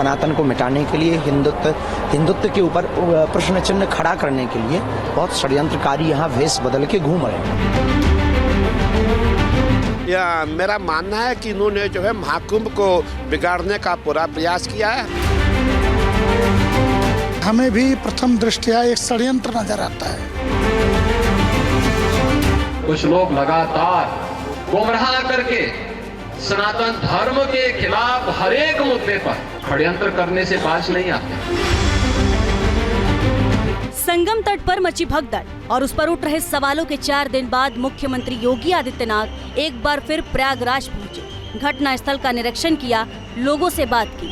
सनातन को मिटाने के लिए, हिंदुत्व के ऊपर प्रश्न चिन्ह खड़ा करने के लिए बहुत षड्यंत्रकारी यहाँ वेश बदल के घूम रहे हैं। मेरा मानना है कि इन्होंने जो है महाकुंभ को बिगाड़ने का पूरा प्रयास किया है। हमें भी प्रथम दृष्टया एक षड्यंत्र नजर आता है। कुछ लोग लगातार गुमराह करके सनातन धर्म के खिलाफ हर एक मुद्दे पर षड्यंत्र करने से बाज नहीं आते। संगम तट पर मची भगदड़ और उस पर उठ रहे सवालों के 4 दिन बाद मुख्यमंत्री योगी आदित्यनाथ एक बार फिर प्रयागराज पहुंचे, घटना स्थल का निरीक्षण किया, लोगों से बात की।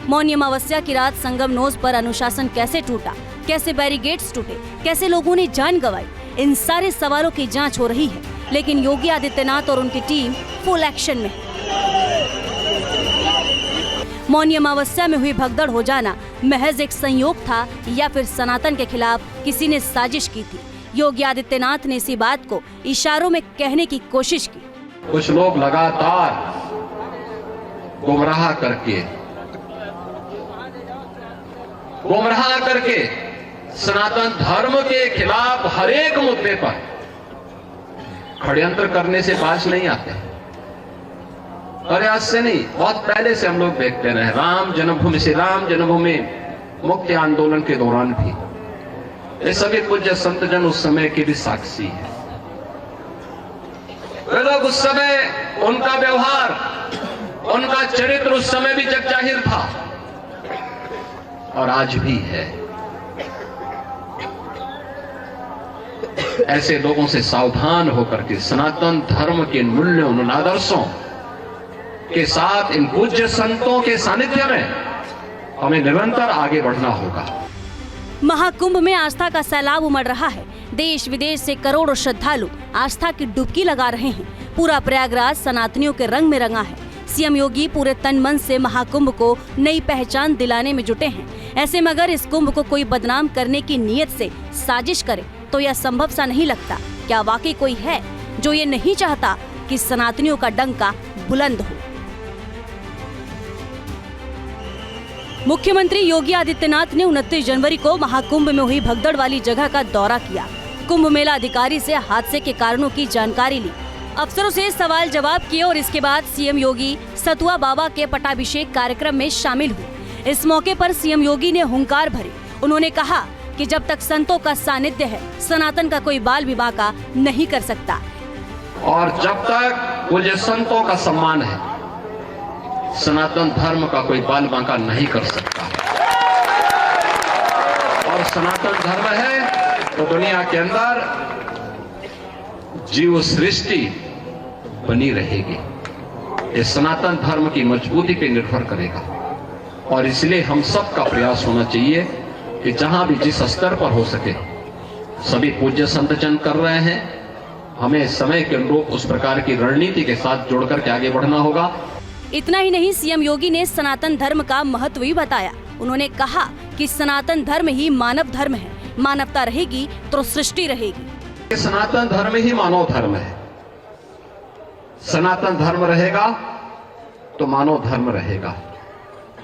मौनी अमावस्या की रात संगम नोज पर अनुशासन कैसे टूटा, कैसे बैरिकेड्स टूटे, कैसे लोगों ने जान गंवाई, इन सारे सवालों की जांच हो रही है। लेकिन योगी आदित्यनाथ और उनकी टीम फुल एक्शन में है। मौनी अमावस्या में हुई भगदड़ हो जाना महज एक संयोग था या फिर सनातन के खिलाफ किसी ने साजिश की थी? योगी आदित्यनाथ ने इसी बात को इशारों में कहने की कोशिश की। कुछ लोग लगातार गुमराह करके सनातन धर्म के खिलाफ हर एक मुद्दे पर षड्यंत्र करने से बाज नहीं आते। अरे आज से नहीं, बहुत पहले से हम लोग देखते रहे। राम जन्मभूमि से राम जन्मभूमि मुक्ति आंदोलन के दौरान भी ये सभी पूज्य संत जन उस समय के भी साक्षी है। वे लोग उस समय, उनका व्यवहार, उनका चरित्र उस समय भी जग जाहिर था और आज भी है। ऐसे लोगों से सावधान होकर के सनातन धर्म के मूल्यों, उन आदर्शों के साथ इन पूज्य संतों के सानिध्य में हमें निरंतर आगे बढ़ना होगा। महाकुंभ में आस्था का सैलाब उमड़ रहा है। देश विदेश से करोड़ों श्रद्धालु आस्था की डुबकी लगा रहे हैं। पूरा प्रयागराज सनातनियों के रंग में रंगा है। सीएम योगी पूरे तन मन से महाकुंभ को नई पहचान दिलाने में जुटे हैं। ऐसे में अगर इस कुंभ को कोई बदनाम करने की नीयत से साजिश करे तो यह संभव सा नहीं लगता। क्या वाकई कोई है जो ये नहीं चाहता कि सनातनियों का डंका बुलंद हो? मुख्यमंत्री योगी आदित्यनाथ ने 29 जनवरी को महाकुंभ में हुई भगदड़ वाली जगह का दौरा किया। कुंभ मेला अधिकारी से हादसे के कारणों की जानकारी ली, अफसरों से सवाल जवाब किए और इसके बाद सीएम योगी सतुआ बाबा के पटाभिषेक कार्यक्रम में शामिल हुए। इस मौके पर सीएम योगी ने हुंकार भरी। उन्होंने कहा कि जब तक संतों का सानिध्य है, सनातन का कोई बाल विवाह नहीं कर सकता और जब तक पूज्य संतों का सम्मान है, सनातन धर्म का कोई बाल बांका नहीं कर सकता। और सनातन धर्म है तो दुनिया के अंदर जीव सृष्टि बनी रहेगी। ये सनातन धर्म की मजबूती पे निर्भर करेगा और इसलिए हम सब का प्रयास होना चाहिए कि जहां भी जिस स्तर पर हो सके सभी पूज्य संत जन कर रहे हैं, हमें समय के अनुरूप उस प्रकार की रणनीति के साथ जोड़कर के आगे बढ़ना होगा। इतना ही नहीं, सीएम योगी ने सनातन धर्म का महत्व भी बताया। उन्होंने कहा कि सनातन धर्म ही मानव धर्म है, मानवता रहेगी तो सृष्टि रहेगी। सनातन धर्म ही मानव धर्म है। सनातन धर्म रहेगा तो मानव धर्म रहेगा,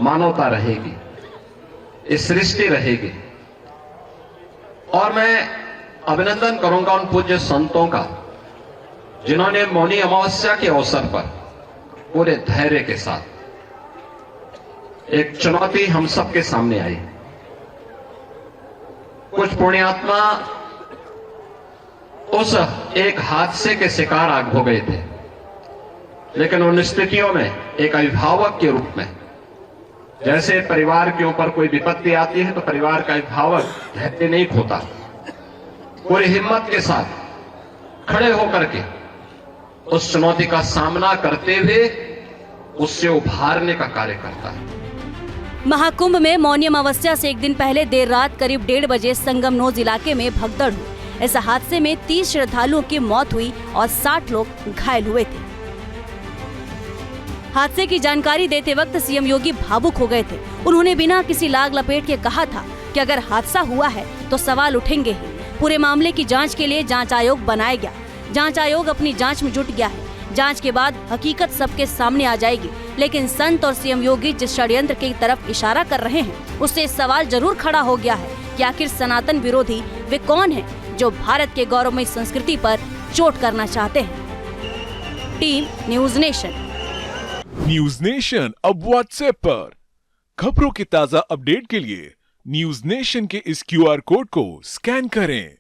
मानवता रहेगी, इस सृष्टि रहेगी। और मैं अभिनंदन करूंगा उन पूज्य संतों का जिन्होंने मौनी अमावस्या के अवसर पर पूरे धैर्य के साथ, एक चुनौती हम सबके सामने आई। कुछ पुण्यात्मा उस एक हादसे के शिकार हो गए थे, लेकिन उन स्थितियों में एक अभिभावक के रूप में, जैसे परिवार के ऊपर कोई विपत्ति आती है तो परिवार का अभिभावक धैर्य नहीं खोता, पूरी हिम्मत के साथ खड़े होकर के उस चुनौती का सामना करते हुए उससे उभारने का कार्य करता है। महाकुंभ में मौनी अमावस्या से एक दिन पहले देर रात करीब 1:30 बजे संगम नोज इलाके में भगदड़ हुई। इस हादसे में 30 श्रद्धालुओं की मौत हुई और 60 लोग घायल हुए थे। हादसे की जानकारी देते वक्त सीएम योगी भावुक हो गए थे। उन्होंने बिना किसी लाग लपेट के कहा था कि अगर हादसा हुआ है तो सवाल उठेंगे ही। पूरे मामले की जांच के लिए जांच आयोग बनाया गया। जांच आयोग अपनी जांच में जुट गया है। जांच के बाद हकीकत सबके सामने आ जाएगी। लेकिन संत और सीएम योगी जिस षड्यंत्र की तरफ इशारा कर रहे हैं, उससे सवाल जरूर खड़ा हो गया है कि आखिर सनातन विरोधी वे कौन हैं जो भारत के गौरवमयी संस्कृति पर चोट करना चाहते हैं। Team news nation. News nation अब व्हाट्सएप पर खबरों के ताजा अपडेट के लिए न्यूज नेशन के इस QR कोड को स्कैन करें।